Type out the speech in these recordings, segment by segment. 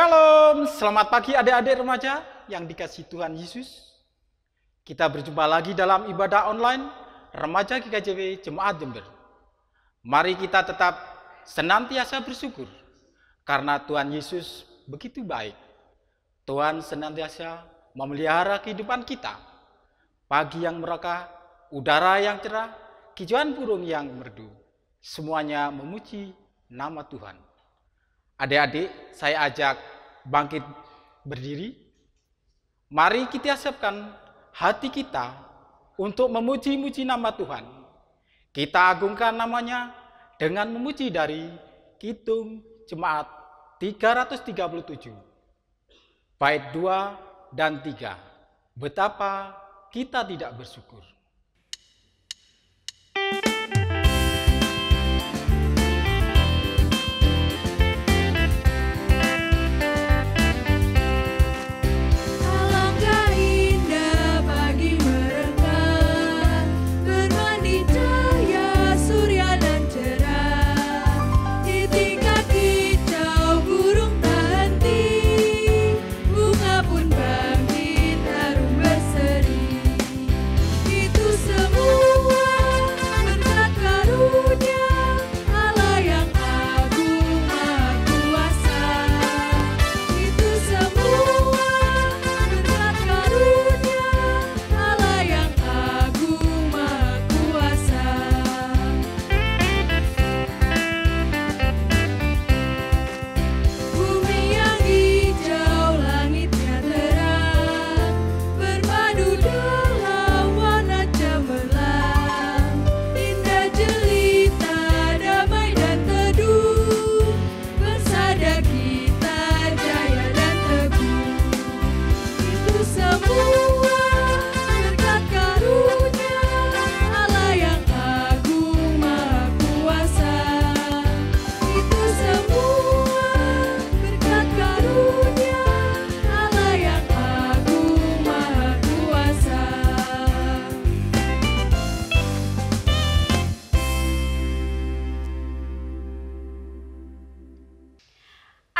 Shalom, selamat pagi adik-adik remaja yang dikasihi Tuhan Yesus. Kita berjumpa lagi dalam ibadah online Remaja GKJW Jemaat Jember. Mari kita tetap senantiasa bersyukur karena Tuhan Yesus begitu baik. Tuhan senantiasa memelihara kehidupan kita. Pagi yang merekah, udara yang cerah, kicauan burung yang merdu. Semuanya memuji nama Tuhan. Adik-adik, saya ajak bangkit berdiri. Mari kita siapkan hati kita untuk memuji-muji nama Tuhan. Kita agungkan namanya dengan memuji dari Kidung Jemaat 337. Bait 2 dan 3. Betapa kita tidak bersyukur.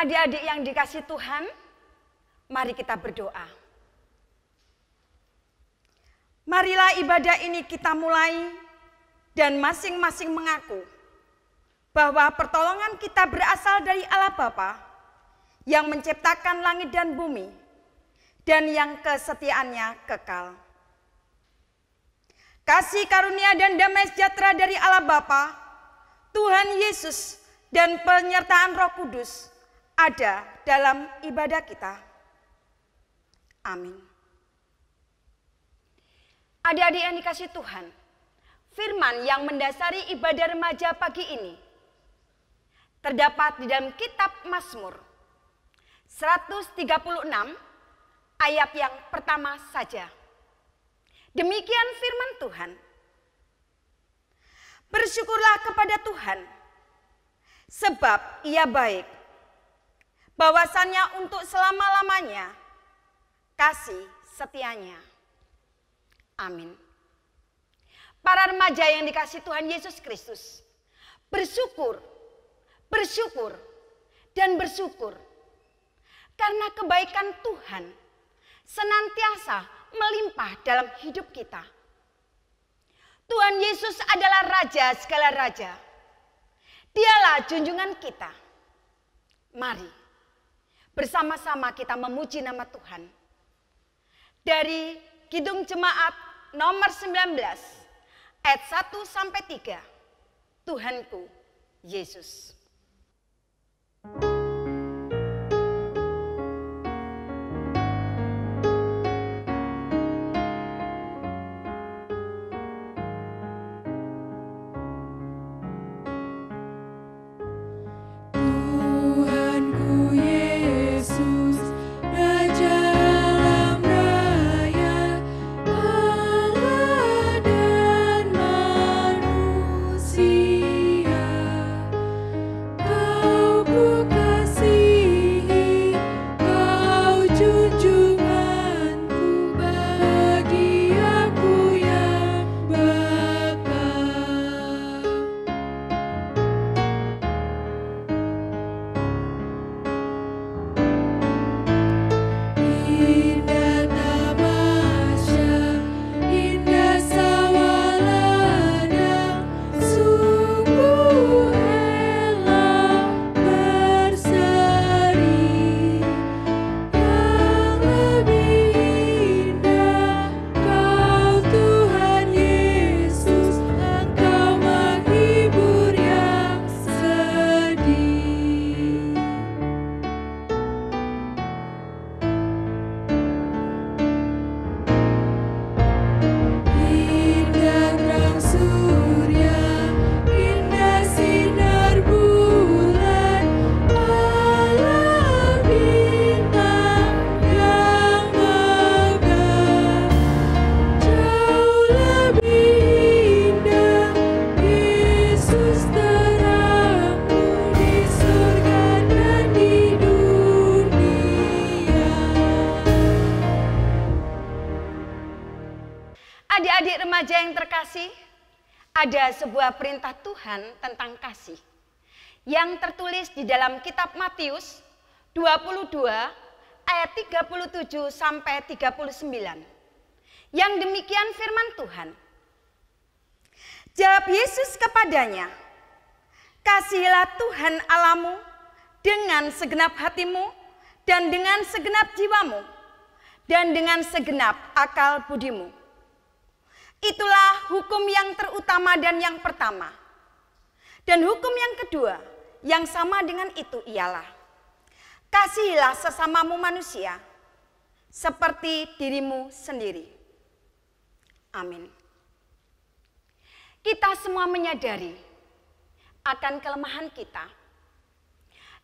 Adik-adik yang dikasihi Tuhan, mari kita berdoa. Marilah ibadah ini kita mulai dan masing-masing mengaku bahwa pertolongan kita berasal dari Allah Bapa yang menciptakan langit dan bumi dan yang kesetiaannya kekal. Kasih karunia dan damai sejahtera dari Allah Bapa, Tuhan Yesus dan penyertaan Roh Kudus ada dalam ibadah kita. Amin. Adik-adik yang dikasihi Tuhan, firman yang mendasari ibadah remaja pagi ini terdapat di dalam kitab Mazmur 136 ayat yang pertama saja. Demikian firman Tuhan. Bersyukurlah kepada Tuhan, sebab Ia baik. Bahwasannya untuk selama-lamanya kasih setianya. Amin. Para remaja yang dikasihi Tuhan Yesus Kristus, bersyukur, bersyukur, dan bersyukur. Karena kebaikan Tuhan senantiasa melimpah dalam hidup kita. Tuhan Yesus adalah Raja segala Raja. Dialah junjungan kita. Mari bersama-sama kita memuji nama Tuhan. Dari Kidung Jemaat nomor 19 ayat 1 sampai 3. Tuhanku Yesus. remaja yang terkasih, ada sebuah perintah Tuhan tentang kasih yang tertulis di dalam kitab Matius 22 ayat 37 sampai 39. Yang demikian firman Tuhan. Jawab Yesus kepadanya, "Kasihilah Tuhan Allahmu dengan segenap hatimu dan dengan segenap jiwamu dan dengan segenap akal budimu. Itulah hukum yang terutama dan yang pertama. Dan hukum yang kedua yang sama dengan itu ialah, kasihilah sesamamu manusia seperti dirimu sendiri." Amin. Kita semua menyadari akan kelemahan kita.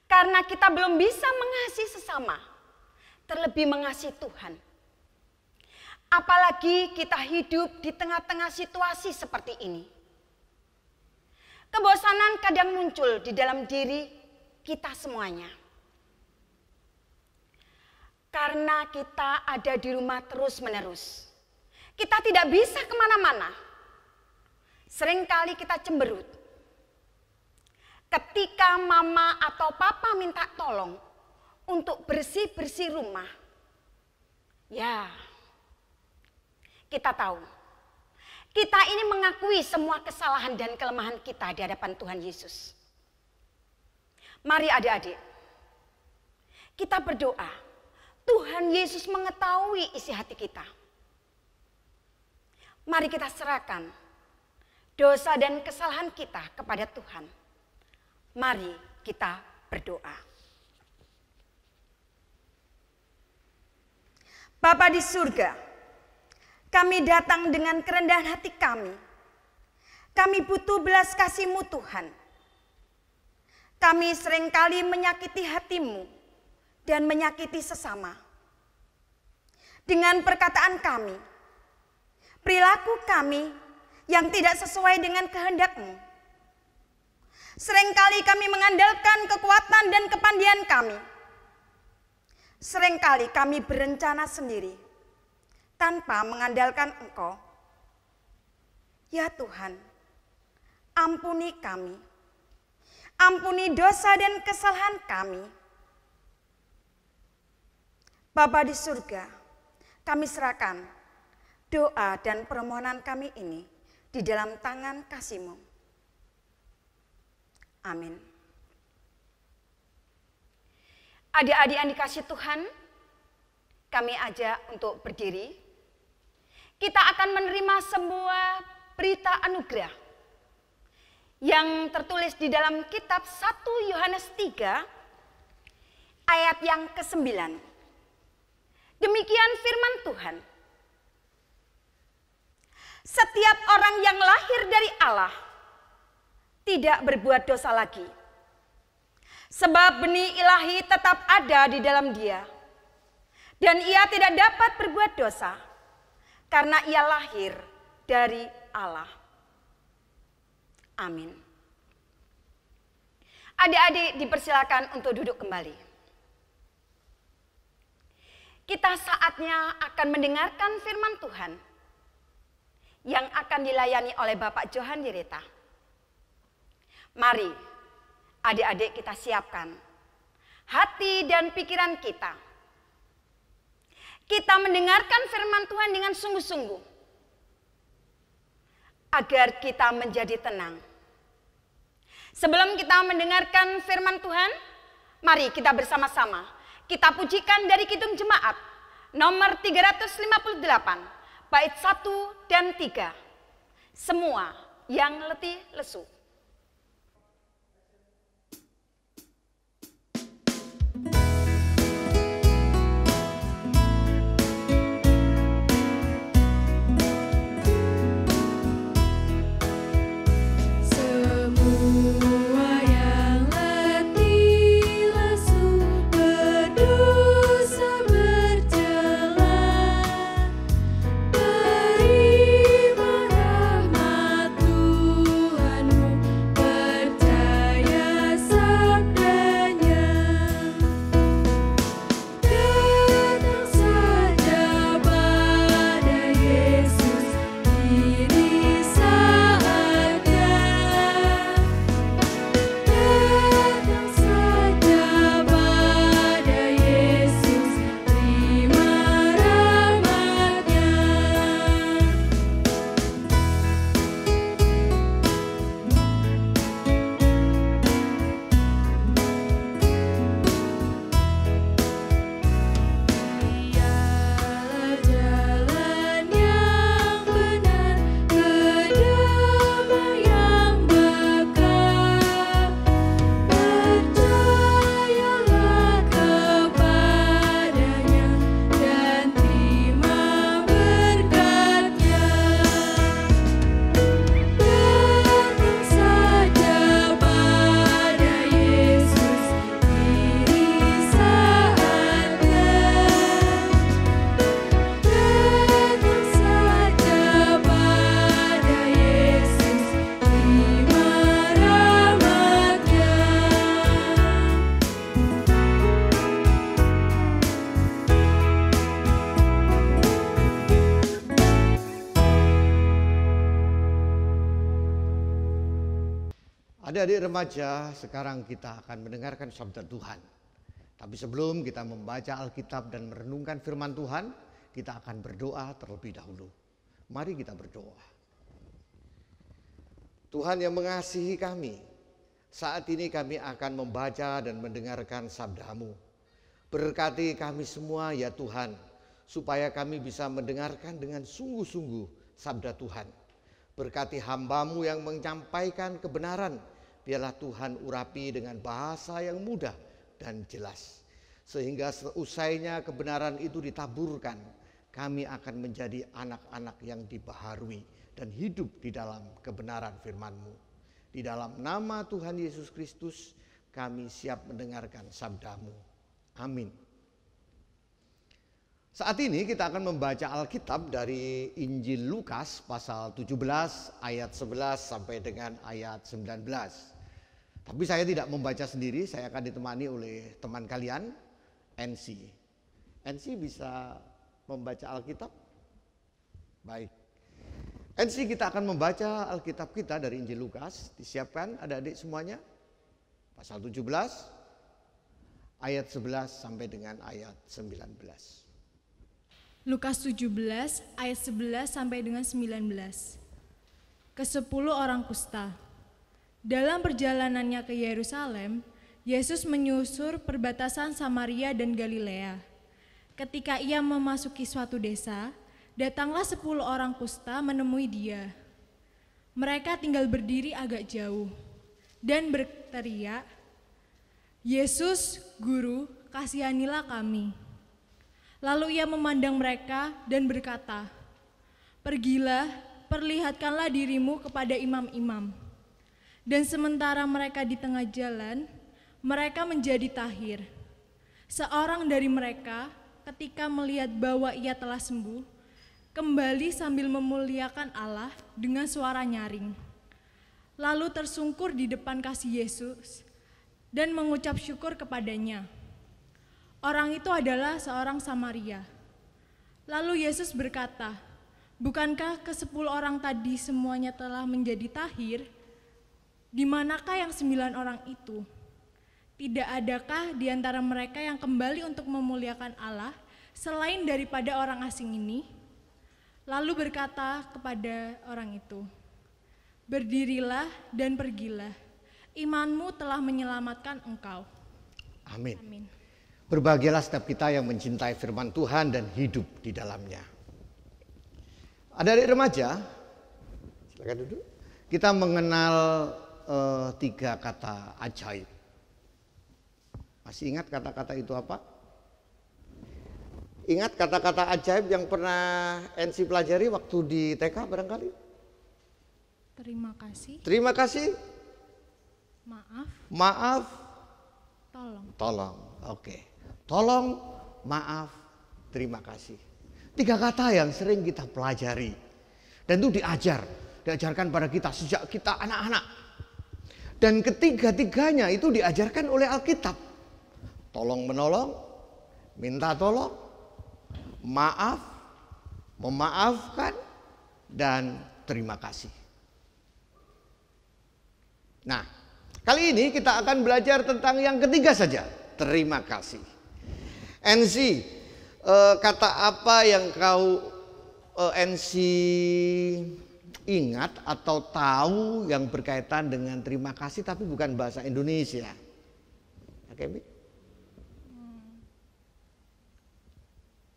Karena kita belum bisa mengasihi sesama, terlebih mengasihi Tuhan. Apalagi kita hidup di tengah-tengah situasi seperti ini. Kebosanan kadang muncul di dalam diri kita semuanya. Karena kita ada di rumah terus-menerus. Kita tidak bisa kemana-mana. Seringkali kita cemberut. Ketika mama atau papa minta tolong untuk bersih-bersih rumah. Ya, kita tahu, kita ini mengakui semua kesalahan dan kelemahan kita di hadapan Tuhan Yesus. Mari adik-adik, kita berdoa, Tuhan Yesus mengetahui isi hati kita. Mari kita serahkan dosa dan kesalahan kita kepada Tuhan. Mari kita berdoa. Bapa di surga, kami datang dengan kerendahan hati kami. Kami butuh belas kasih-Mu Tuhan. Kami seringkali menyakiti hati-Mu dan menyakiti sesama. Dengan perkataan kami, perilaku kami yang tidak sesuai dengan kehendak-Mu. Seringkali kami mengandalkan kekuatan dan kepandaian kami. Seringkali kami berencana sendiri tanpa mengandalkan Engkau. Ya Tuhan, ampuni kami. Ampuni dosa dan kesalahan kami. Bapa di surga, kami serahkan doa dan permohonan kami ini di dalam tangan kasih-Mu. Amin. Adik-adik yang dikasihi Tuhan, kami ajak untuk berdiri. Kita akan menerima sebuah berita anugerah yang tertulis di dalam kitab 1 Yohanes 3 ayat yang ke-9. Demikian firman Tuhan. Setiap orang yang lahir dari Allah tidak berbuat dosa lagi. Sebab benih ilahi tetap ada di dalam dia. Dan ia tidak dapat berbuat dosa karena ia lahir dari Allah. Amin. Adik-adik dipersilakan untuk duduk kembali. Kita saatnya akan mendengarkan firman Tuhan yang akan dilayani oleh Bapak Johan Direta. Mari adik-adik kita siapkan hati dan pikiran kita. Kita mendengarkan firman Tuhan dengan sungguh-sungguh agar kita menjadi tenang. Sebelum kita mendengarkan firman Tuhan, mari kita bersama-sama kita pujikan dari Kidung Jemaat nomor 358 bait 1 dan 3. Semua yang letih lesu. Tuhanmu Adik-adik remaja, sekarang kita akan mendengarkan sabda Tuhan. Tapi sebelum kita membaca Alkitab dan merenungkan firman Tuhan, kita akan berdoa terlebih dahulu. Mari kita berdoa. Tuhan yang mengasihi kami, saat ini kami akan membaca dan mendengarkan sabda-Mu. Berkati kami semua ya Tuhan, supaya kami bisa mendengarkan dengan sungguh-sungguh sabda Tuhan. Berkati hamba-Mu yang menyampaikan kebenaran, biarlah Tuhan urapi dengan bahasa yang mudah dan jelas. Sehingga seusainya kebenaran itu ditaburkan, kami akan menjadi anak-anak yang dibaharui dan hidup di dalam kebenaran firman-Mu. Di dalam nama Tuhan Yesus Kristus, kami siap mendengarkan sabda-Mu. Amin. Saat ini kita akan membaca Alkitab dari Injil Lukas pasal 17 ayat 11 sampai dengan ayat 19. Tapi saya tidak membaca sendiri, saya akan ditemani oleh teman kalian, NC. NC bisa membaca Alkitab? Baik. NC kita akan membaca Alkitab kita dari Injil Lukas. Disiapkan adik-adik semuanya? Pasal 17 ayat 11 sampai dengan ayat 19. Lukas 17 ayat 11 sampai dengan 19. Ke-10 orang kusta. Dalam perjalanannya ke Yerusalem, Yesus menyusur perbatasan Samaria dan Galilea. Ketika ia memasuki suatu desa, datanglah 10 orang kusta menemui dia. Mereka tinggal berdiri agak jauh dan berteriak, "Yesus, Guru, kasihanilah kami." Lalu ia memandang mereka dan berkata, "Pergilah, perlihatkanlah dirimu kepada imam-imam." Dan sementara mereka di tengah jalan, mereka menjadi tahir. Seorang dari mereka, ketika melihat bahwa ia telah sembuh, kembali sambil memuliakan Allah dengan suara nyaring. Lalu tersungkur di depan kaki Yesus dan mengucap syukur kepadanya. Orang itu adalah seorang Samaria. Lalu Yesus berkata, "Bukankah ke-10 orang tadi semuanya telah menjadi tahir? Di manakah yang 9 orang itu? Tidak adakah di antara mereka yang kembali untuk memuliakan Allah selain daripada orang asing ini?" Lalu berkata kepada orang itu, "Berdirilah dan pergilah, imanmu telah menyelamatkan engkau." Amin. Amin. Berbahagialah setiap kita yang mencintai firman Tuhan dan hidup di dalamnya. Adik-adik remaja, silakan duduk. Kita mengenal 3 kata ajaib. Masih ingat kata-kata itu apa? Ingat kata-kata ajaib yang pernah NC pelajari waktu di TK barangkali? Terima kasih. Terima kasih. Maaf. Maaf. Tolong. Tolong. Oke. Tolong, maaf, terima kasih. 3 kata yang sering kita pelajari. Dan itu diajarkan pada kita sejak kita anak-anak. Dan ketiga-tiganya itu diajarkan oleh Alkitab. Tolong menolong, minta tolong, maaf, memaafkan, dan terima kasih. Nah, kali ini kita akan belajar tentang yang ketiga saja, terima kasih. NC, kata apa yang kau NC ingat atau tahu yang berkaitan dengan terima kasih tapi bukan bahasa Indonesia? Oke,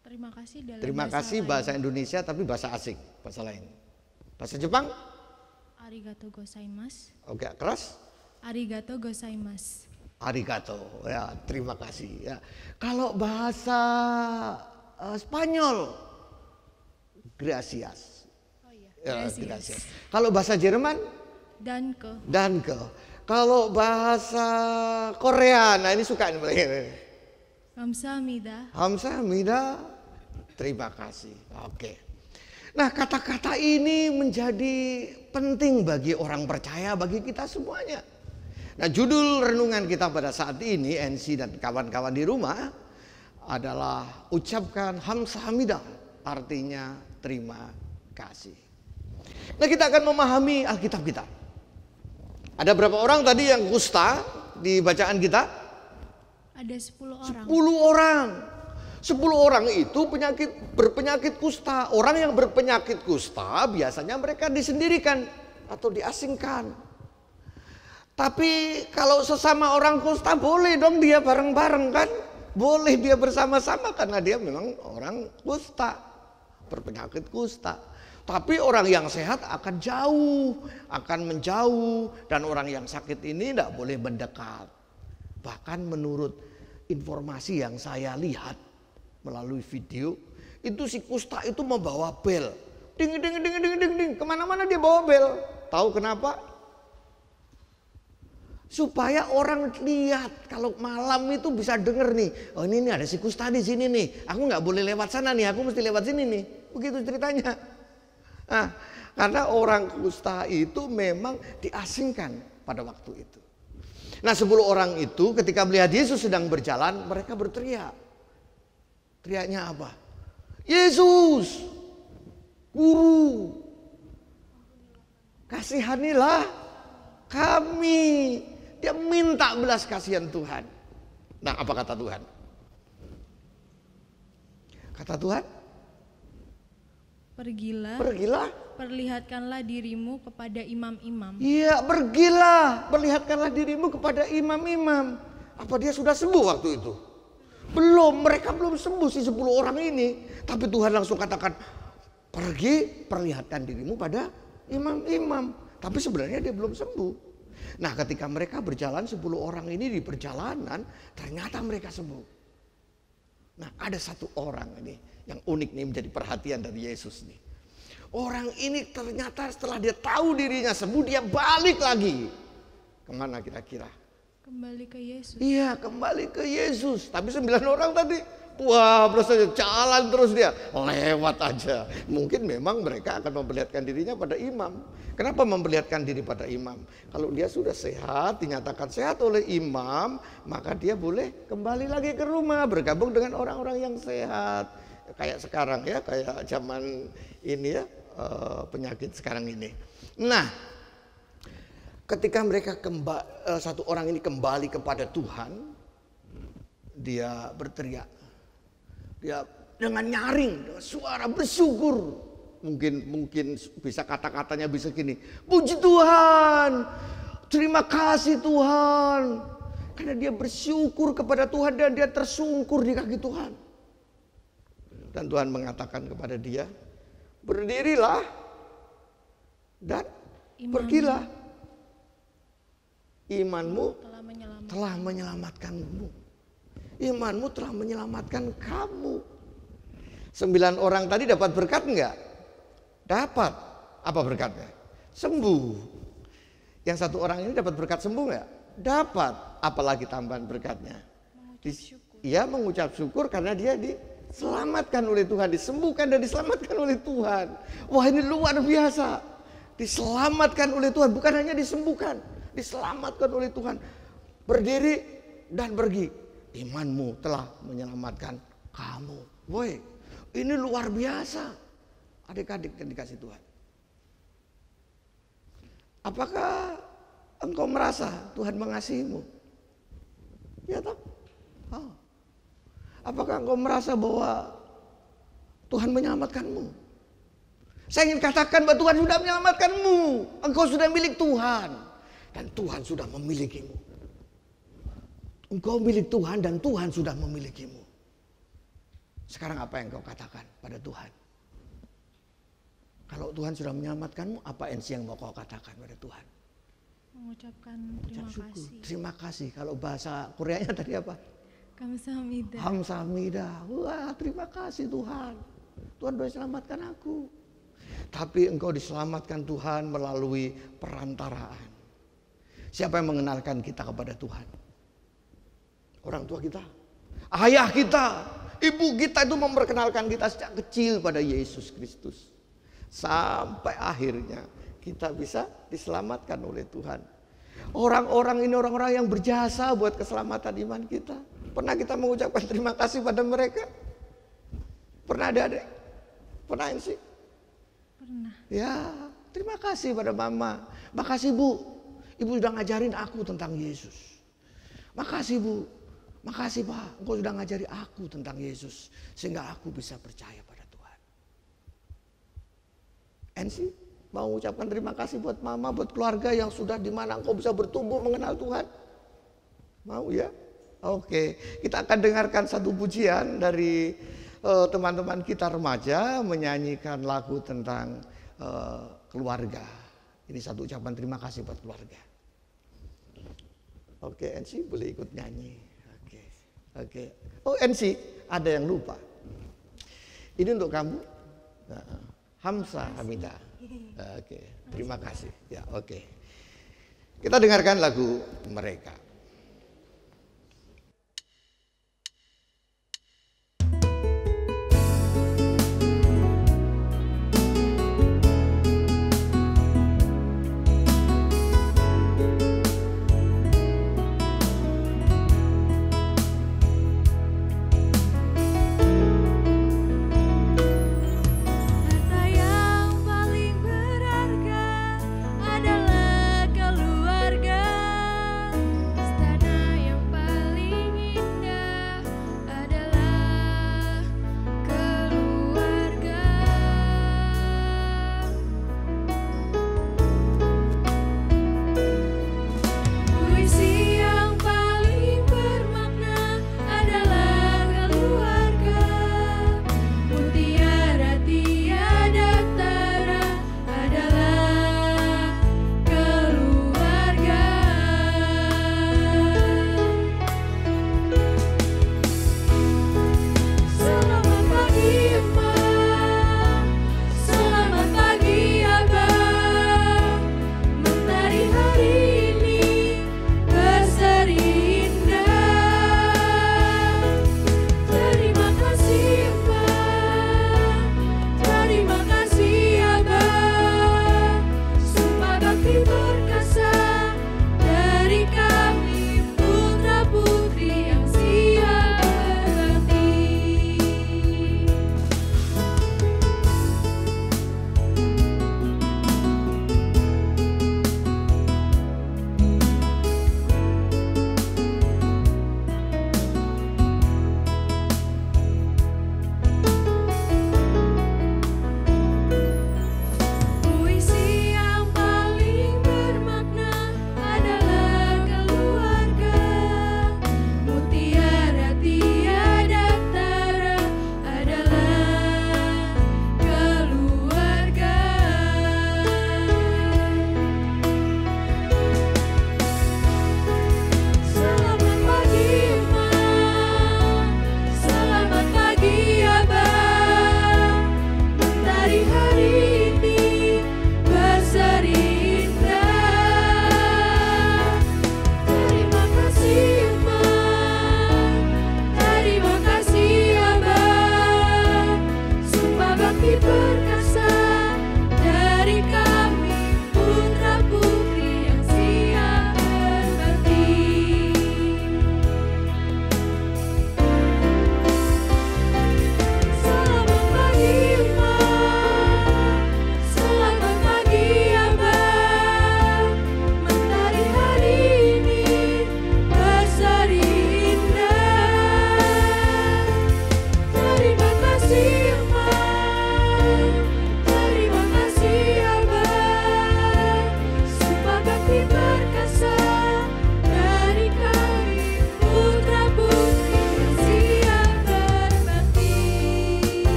Terima kasih dalam terima kasih bahasa Indonesia tapi bahasa asing, bahasa lain. Bahasa Jepang? Arigato gozaimasu. Oke, keras? Arigato gozaimasu. Arigato, ya terima kasih ya. Kalau bahasa Spanyol, gracias. Oh iya, Ya, gracias. gracias. Kalau bahasa Jerman, Danke. danke. Kalau bahasa Korea, nah ini suka nih. Kamsahamnida. Hamsamnida, terima kasih. Oke. Nah, kata-kata ini menjadi penting bagi orang percaya, bagi kita semuanya. Nah, judul renungan kita pada saat ini, NC dan kawan-kawan di rumah, adalah ucapkan hamsahamnida, artinya terima kasih. Nah, kita akan memahami Alkitab kita. Ada berapa orang tadi yang kusta di bacaan kita? Ada 10 orang. 10 orang. 10 orang itu berpenyakit kusta. Orang yang berpenyakit kusta biasanya mereka disendirikan atau diasingkan. Tapi kalau sesama orang kusta boleh dong dia bareng-bareng kan? Boleh dia bersama-sama karena dia memang orang kusta, berpenyakit kusta. Tapi orang yang sehat akan jauh, akan menjauh, dan orang yang sakit ini tidak boleh mendekat. Bahkan menurut informasi yang saya lihat melalui video, itu si kusta itu membawa bel. Ding ding ding ding ding ding, kemana-mana dia bawa bel. Tahu kenapa? Supaya orang lihat, kalau malam itu bisa denger nih, oh ini ada si kusta di sini nih, aku nggak boleh lewat sana nih, aku mesti lewat sini nih, begitu ceritanya. Nah, karena orang kusta itu memang diasingkan pada waktu itu. Nah 10 orang itu ketika melihat Yesus sedang berjalan, mereka berteriak. Teriaknya apa? Yesus, Guru, kasihanilah kami. Dia minta belas kasihan Tuhan. Nah apa kata Tuhan? Kata Tuhan, Pergilah, perlihatkanlah dirimu kepada imam-imam. iya, pergilah, perlihatkanlah dirimu kepada imam-imam. Apa dia sudah sembuh waktu itu? Belum, mereka belum sembuh si 10 orang ini. Tapi Tuhan langsung katakan, pergi, perlihatkan dirimu pada imam-imam. Tapi sebenarnya dia belum sembuh. Nah ketika mereka berjalan, 10 orang ini di perjalanan, ternyata mereka sembuh. Nah ada satu orang ini yang unik nih, menjadi perhatian dari Yesus nih. Orang ini ternyata setelah dia tahu dirinya sembuh, dia balik lagi. Kemana kira-kira? Kembali ke Yesus. Iya, kembali ke Yesus. Tapi 9 orang tadi, wah berasa jalan terus dia, lewat aja. Mungkin memang mereka akan memperlihatkan dirinya pada imam. Kenapa memperlihatkan diri pada imam? Kalau dia sudah sehat, dinyatakan sehat oleh imam, maka dia boleh kembali lagi ke rumah, bergabung dengan orang-orang yang sehat. Kayak sekarang ya, kayak zaman ini ya, penyakit sekarang ini. Nah, ketika mereka satu orang ini kembali kepada Tuhan, dia berteriak, dia dengan nyaring, dengan suara bersyukur. Mungkin bisa kata-katanya bisa gini, puji Tuhan, terima kasih Tuhan, karena dia bersyukur kepada Tuhan dan dia tersungkur di kaki Tuhan. Dan Tuhan mengatakan kepada dia, berdirilah dan pergilah. Imanmu telah menyelamatkanmu. Imanmu telah menyelamatkan kamu. 9 orang tadi dapat berkat enggak? Dapat. Apa berkatnya? Sembuh. Yang 1 orang ini dapat berkat sembuh enggak? Dapat. Apalagi tambahan berkatnya? Ia mengucap syukur karena dia diselamatkan oleh Tuhan, disembuhkan dan diselamatkan oleh Tuhan. Wah ini luar biasa. Diselamatkan oleh Tuhan, bukan hanya disembuhkan, diselamatkan oleh Tuhan. Berdiri dan pergi. Imanmu telah menyelamatkan kamu. Woi, ini luar biasa. Adik-adik yang dikasih Tuhan. Apakah engkau merasa Tuhan mengasihimu? Ya tak? Oh. Apakah engkau merasa bahwa Tuhan menyelamatkanmu? Saya ingin katakan bahwa Tuhan sudah menyelamatkanmu. Engkau sudah milik Tuhan. Dan Tuhan sudah memilikimu. Engkau milik Tuhan dan Tuhan sudah memilikimu. Sekarang apa yang kau katakan pada Tuhan? Kalau Tuhan sudah menyelamatkanmu, apa yang mau kau katakan pada Tuhan? Mengucapkan terima kasih. Terima kasih. Kalau bahasa Koreanya tadi apa? Kamsahamnida. Kamsahamnida. Wah, terima kasih Tuhan. Tuhan sudah selamatkan aku. Tapi engkau diselamatkan Tuhan melalui perantaraan. Siapa yang mengenalkan kita kepada Tuhan? Orang tua kita, ayah kita, ibu kita itu memperkenalkan kita sejak kecil pada Yesus Kristus. Sampai akhirnya kita bisa diselamatkan oleh Tuhan. Orang-orang ini orang-orang yang berjasa buat keselamatan iman kita. Pernah kita mengucapkan terima kasih pada mereka? Pernah ada? Pernah sih? Pernah. Ya, terima kasih pada mama. Makasih Bu. Ibu sudah ngajarin aku tentang Yesus. Makasih Bu, makasih Pak, engkau sudah ngajari aku tentang Yesus. Sehingga aku bisa percaya pada Tuhan. Ensi mau ucapkan terima kasih buat mama, buat keluarga yang sudah di mana engkau bisa bertumbuh mengenal Tuhan. Mau ya? Oke, kita akan dengarkan satu pujian dari teman-teman kita remaja menyanyikan lagu tentang keluarga. Ini satu ucapan terima kasih buat keluarga. Oke, NC boleh ikut nyanyi. Oke. Oh, NC ada yang lupa. Ini untuk kamu. Hamsa Hamidah. Oke, terima kasih. Ya, oke. Kita dengarkan lagu mereka.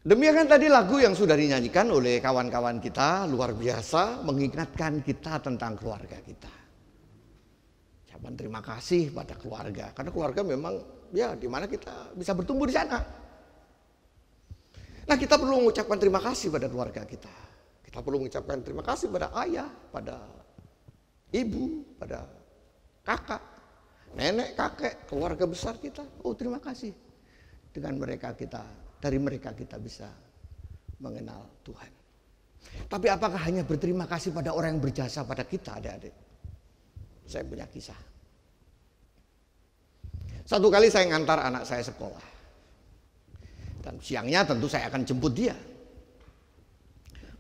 Demikian tadi lagu yang sudah dinyanyikan oleh kawan-kawan kita, luar biasa mengingatkan kita tentang keluarga kita. Ucapan terima kasih pada keluarga, karena keluarga memang ya di mana kita bisa bertumbuh di sana. Nah, kita perlu mengucapkan terima kasih pada keluarga kita. Kita perlu mengucapkan terima kasih pada ayah, pada ibu, pada kakak, nenek, kakek, keluarga besar kita. Oh, terima kasih. Dengan mereka dari mereka kita bisa mengenal Tuhan. Tapi apakah hanya berterima kasih pada orang yang berjasa pada kita, adik-adik? Saya punya kisah. Satu kali saya ngantar anak saya sekolah. Dan siangnya tentu saya akan jemput dia.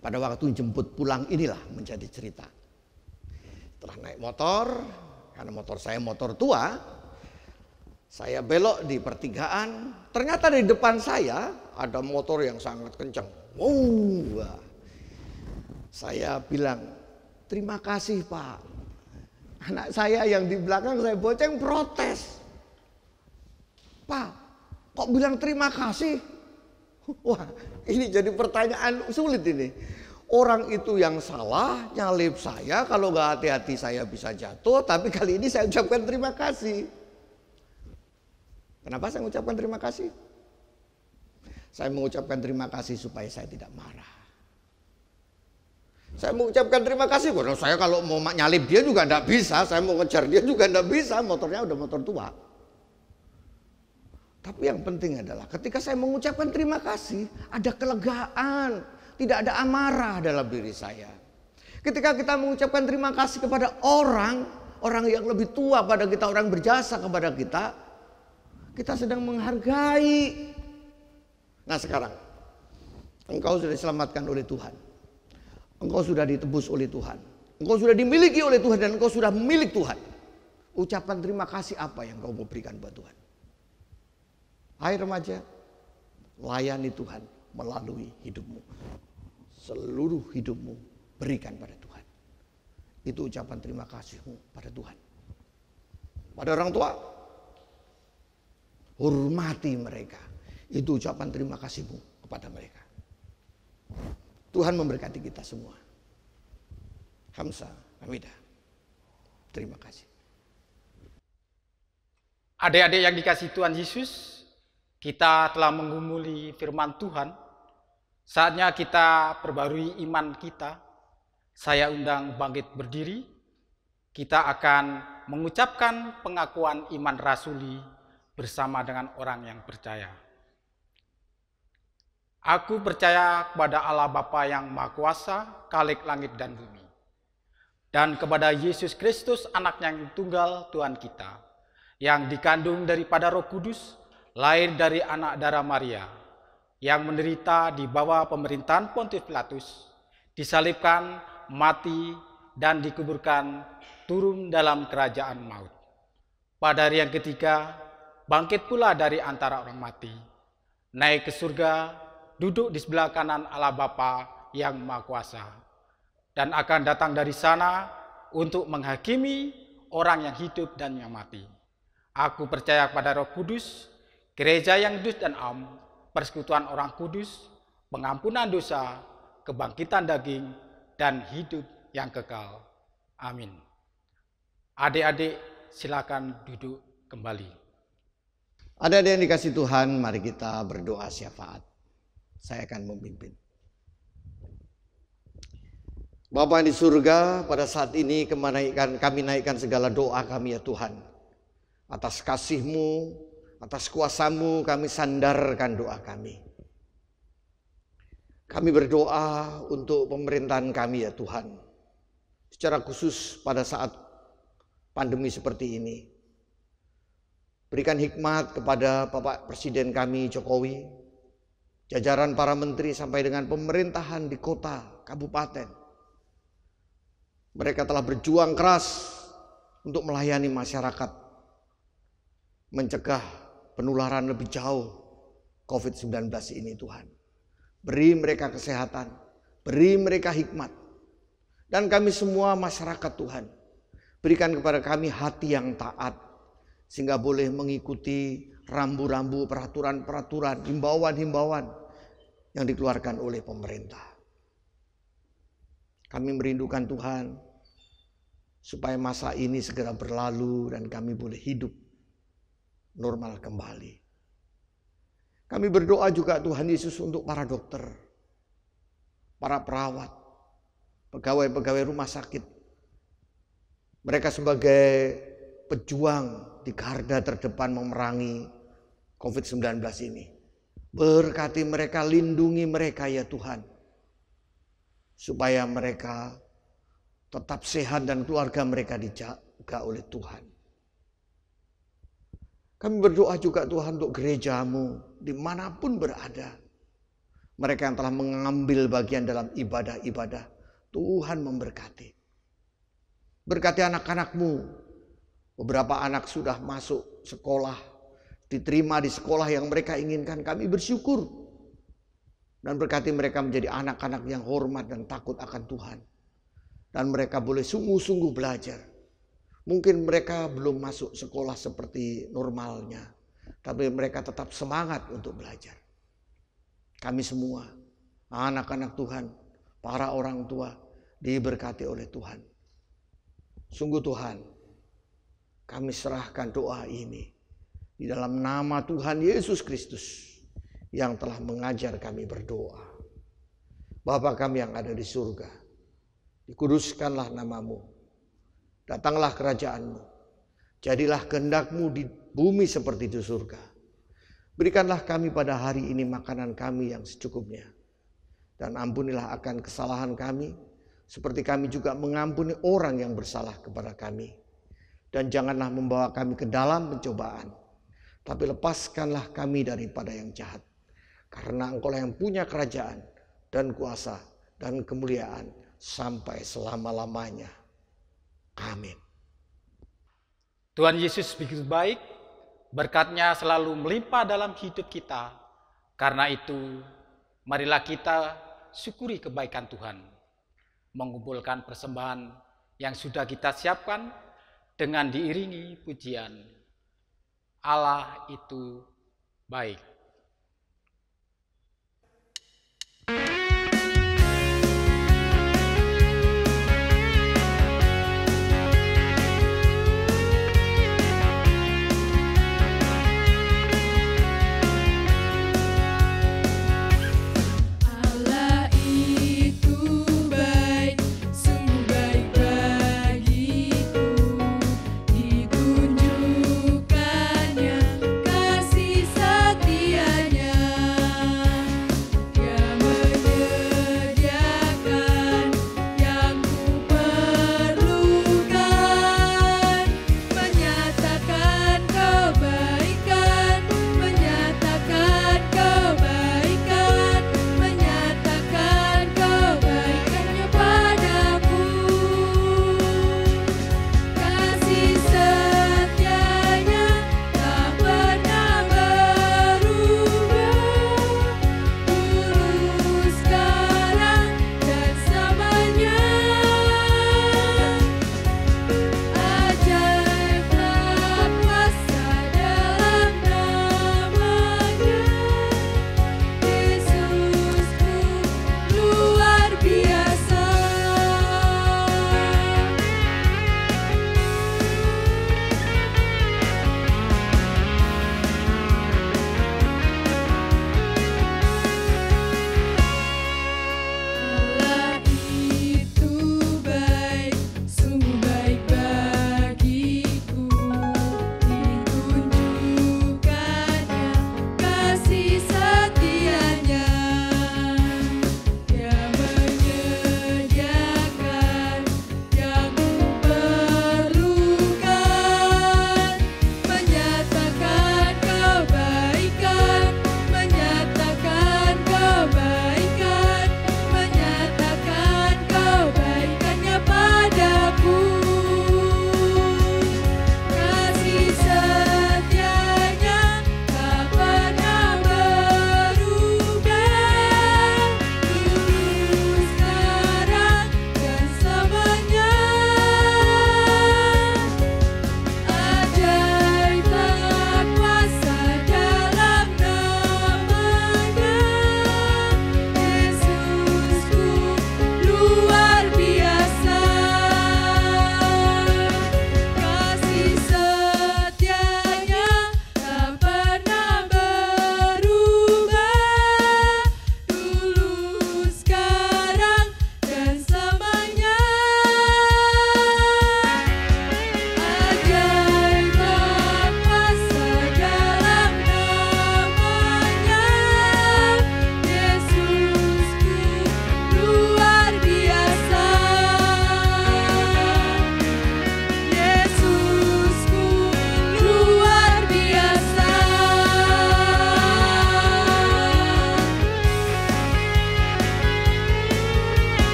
Pada waktu jemput pulang inilah menjadi cerita. Setelah naik motor, karena motor saya motor tua, saya belok di pertigaan. Ternyata di depan saya ada motor yang sangat kencang. Wow. Saya bilang, terima kasih Pak. Anak saya yang di belakang saya bonceng protes. Pak, kok bilang terima kasih? Wah, ini jadi pertanyaan sulit ini. Orang itu yang salah nyalip saya, kalau nggak hati-hati saya bisa jatuh, tapi kali ini saya ucapkan terima kasih. Kenapa saya mengucapkan terima kasih? Saya mengucapkan terima kasih supaya saya tidak marah. Saya mengucapkan terima kasih karena saya kalau mau nyalip dia juga tidak bisa, saya mau ngejar dia juga tidak bisa, motornya udah motor tua. Tapi yang penting adalah ketika saya mengucapkan terima kasih, ada kelegaan, tidak ada amarah dalam diri saya. Ketika kita mengucapkan terima kasih kepada orang yang lebih tua pada kita, orang berjasa kepada kita sedang menghargai. Nah sekarang, engkau sudah diselamatkan oleh Tuhan. Engkau sudah ditebus oleh Tuhan. Engkau sudah dimiliki oleh Tuhan dan engkau sudah milik Tuhan. Ucapan terima kasih apa yang kau mau berikan buat Tuhan? Hai remaja, layani Tuhan melalui hidupmu. Seluruh hidupmu berikan pada Tuhan. Itu ucapan terima kasihmu pada Tuhan. Pada orang tua, hormati mereka. Itu ucapan terima kasihmu kepada mereka. Tuhan memberkati kita semua. Hamsa, Hamidah. Terima kasih. Adik-adik yang dikasihi Tuhan Yesus, kita telah menggumuli firman Tuhan. Saatnya kita perbarui iman kita. Saya undang bangkit berdiri. Kita akan mengucapkan pengakuan iman rasuli bersama dengan orang yang percaya. Aku percaya kepada Allah Bapa yang Maha Kuasa, Khalik langit dan bumi. Dan kepada Yesus Kristus, anaknya yang tunggal Tuhan kita, yang dikandung daripada Roh Kudus, lahir dari anak darah Maria, yang menderita di bawah pemerintahan Pontius Pilatus, disalibkan, mati, dan dikuburkan, turun dalam kerajaan maut. Pada hari yang ketiga, bangkit pula dari antara orang mati, naik ke surga, duduk di sebelah kanan Allah Bapa yang Maha Kuasa, dan akan datang dari sana untuk menghakimi orang yang hidup dan yang mati. Aku percaya kepada Roh Kudus, gereja yang kudus dan am, persekutuan orang kudus, pengampunan dosa, kebangkitan daging, dan hidup yang kekal. Amin. Adik-adik silakan duduk kembali. Adik-adik yang dikasihi Tuhan, mari kita berdoa syafaat. Saya akan memimpin. Bapa di surga, pada saat ini kami naikkan segala doa kami ya Tuhan. Atas kasih-Mu, atas kuasa-Mu kami sandarkan doa kami. Kami berdoa untuk pemerintahan kami ya Tuhan. Secara khusus pada saat pandemi seperti ini. Berikan hikmat kepada Bapak Presiden kami Jokowi, jajaran para menteri sampai dengan pemerintahan di kota, kabupaten. Mereka telah berjuang keras untuk melayani masyarakat, mencegah penularan lebih jauh COVID-19 ini Tuhan. Beri mereka kesehatan, beri mereka hikmat. Dan kami semua masyarakat Tuhan, berikan kepada kami hati yang taat, sehingga boleh mengikuti rambu-rambu, peraturan-peraturan, himbauan-himbauan yang dikeluarkan oleh pemerintah. Kami merindukan Tuhan supaya masa ini segera berlalu dan kami boleh hidup normal kembali. Kami berdoa juga Tuhan Yesus untuk para dokter, para perawat, pegawai-pegawai rumah sakit. Mereka sebagai pejuang di garda terdepan memerangi COVID-19 ini. Berkati mereka, lindungi mereka ya Tuhan. Supaya mereka tetap sehat dan keluarga mereka dijaga oleh Tuhan. Kami berdoa juga Tuhan untuk gerejamu dimanapun berada. Mereka yang telah mengambil bagian dalam ibadah-ibadah, Tuhan memberkati. Berkati anak-anakmu. Beberapa anak sudah masuk sekolah, diterima di sekolah yang mereka inginkan. Kami bersyukur. Dan berkati mereka menjadi anak-anak yang hormat dan takut akan Tuhan. Dan mereka boleh sungguh-sungguh belajar. Mungkin mereka belum masuk sekolah seperti normalnya, tapi mereka tetap semangat untuk belajar. Kami semua, anak-anak Tuhan, para orang tua, diberkati oleh Tuhan. Sungguh Tuhan, kami serahkan doa ini di dalam nama Tuhan Yesus Kristus yang telah mengajar kami berdoa. Bapa kami yang ada di surga, dikuduskanlah namamu. Datanglah kerajaanmu, jadilah kehendak-Mu di bumi seperti di surga. Berikanlah kami pada hari ini makanan kami yang secukupnya. Dan ampunilah akan kesalahan kami, seperti kami juga mengampuni orang yang bersalah kepada kami. Dan janganlah membawa kami ke dalam pencobaan, tapi lepaskanlah kami daripada yang jahat. Karena Engkau-lah yang punya kerajaan dan kuasa dan kemuliaan sampai selama-lamanya. Amin. Tuhan Yesus begitu baik, berkat-Nya selalu melimpah dalam hidup kita. Karena itu, marilah kita syukuri kebaikan Tuhan. Mengumpulkan persembahan yang sudah kita siapkan dengan diiringi pujian. Allah itu baik. Ditunjukkannya kasih setia.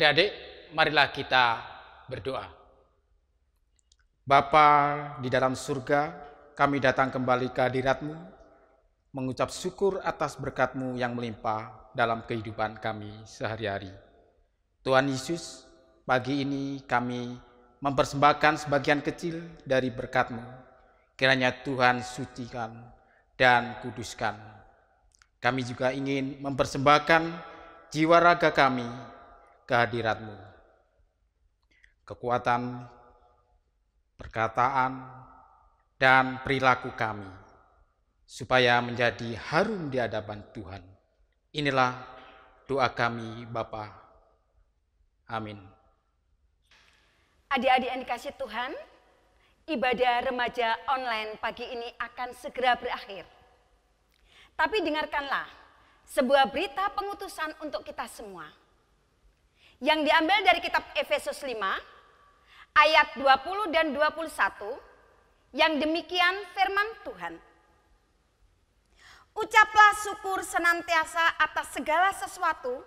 Adik-adik, marilah kita berdoa. Bapa di dalam surga, kami datang kembali ke hadirat-Mu, mengucap syukur atas berkat-Mu yang melimpah dalam kehidupan kami sehari-hari. Tuhan Yesus, pagi ini kami mempersembahkan sebagian kecil dari berkat-Mu. Kiranya Tuhan sucikan dan kuduskan. Kami juga ingin mempersembahkan jiwa raga kami ke hadirat-Mu. Kekuatan, perkataan, dan perilaku kami, supaya menjadi harum di hadapan Tuhan. Inilah doa kami Bapa. Amin. Adik-adik yang dikasih Tuhan, ibadah remaja online pagi ini akan segera berakhir. Tapi dengarkanlah sebuah berita pengutusan untuk kita semua, yang diambil dari kitab Efesus 5, ayat 20 dan 21, yang demikian firman Tuhan. Ucaplah syukur senantiasa atas segala sesuatu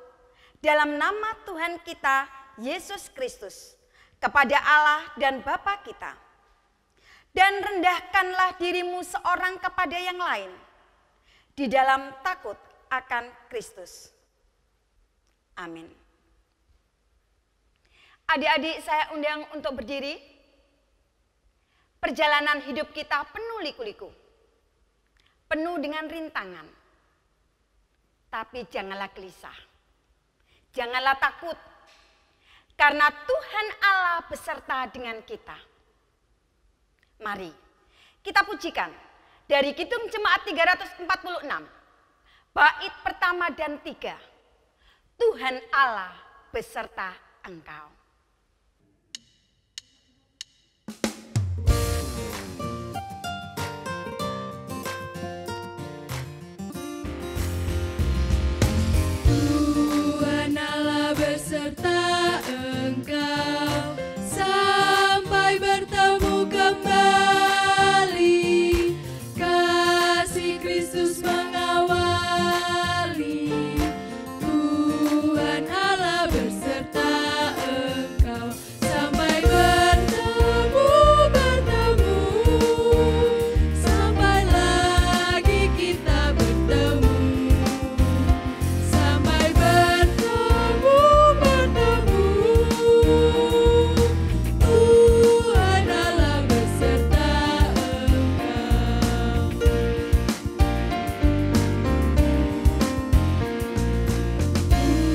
dalam nama Tuhan kita, Yesus Kristus, kepada Allah dan Bapa kita. Dan rendahkanlah dirimu seorang kepada yang lain, di dalam takut akan Kristus. Amin. Adik-adik, saya undang untuk berdiri. Perjalanan hidup kita penuh liku-liku, penuh dengan rintangan. Tapi janganlah gelisah, janganlah takut, karena Tuhan Allah beserta dengan kita. Mari kita pujikan dari Kidung Jemaat 346, bait pertama dan 3. Tuhan Allah beserta engkau. Tuhan Allah beserta engkau sampai bertemu kembali. Kasih Kristus mengawali. Tuhan Allah beserta engkau sampai bertemu, sampai lagi kita bertemu. Sampai bertemu, Tuhan Allah beserta engkau.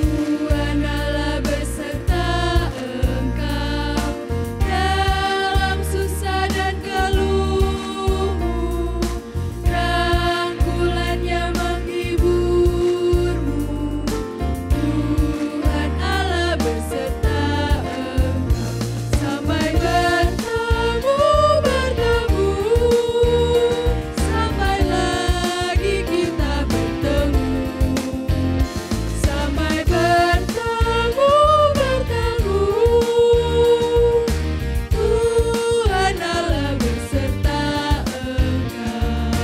Tuhan Allah beserta engkau dalam susah dan keluhmu, rangkulannya menghiburmu. Tuhan Allah beserta engkau sampai bertemu, sampai lagi kita bertemu. Sampai bertemu, Tuhan Allah beserta engkau.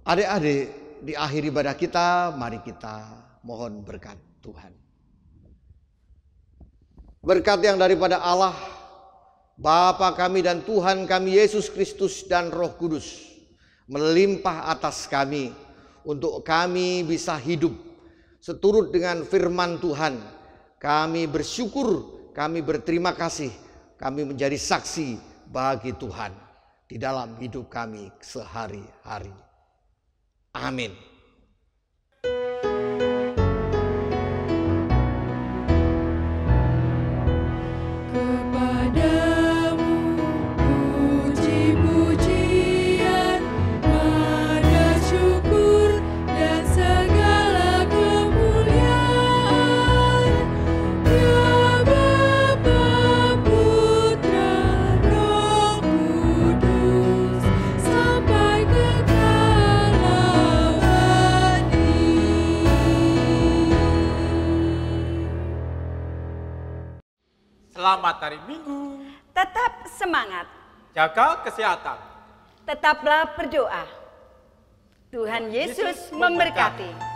Adik-adik, di akhir ibadah kita, mari kita mohon berkat Tuhan. Berkat yang daripada Allah, Bapa kami dan Tuhan kami Yesus Kristus dan Roh Kudus melimpah atas kami untuk kami bisa hidup seturut dengan firman Tuhan. Kami bersyukur, kami berterima kasih, kami menjadi saksi bagi Tuhan di dalam hidup kami sehari-hari. Amin. Kepadamu puji-pujian, pada syukur dan segala kemuliaan, ya Bapa, Putra, Roh Kudus, sampai kekal abadi. Selamat hari Minggu. Tetap semangat, Jaga kesehatan. tetaplah berdoa. Tuhan Yesus memberkati.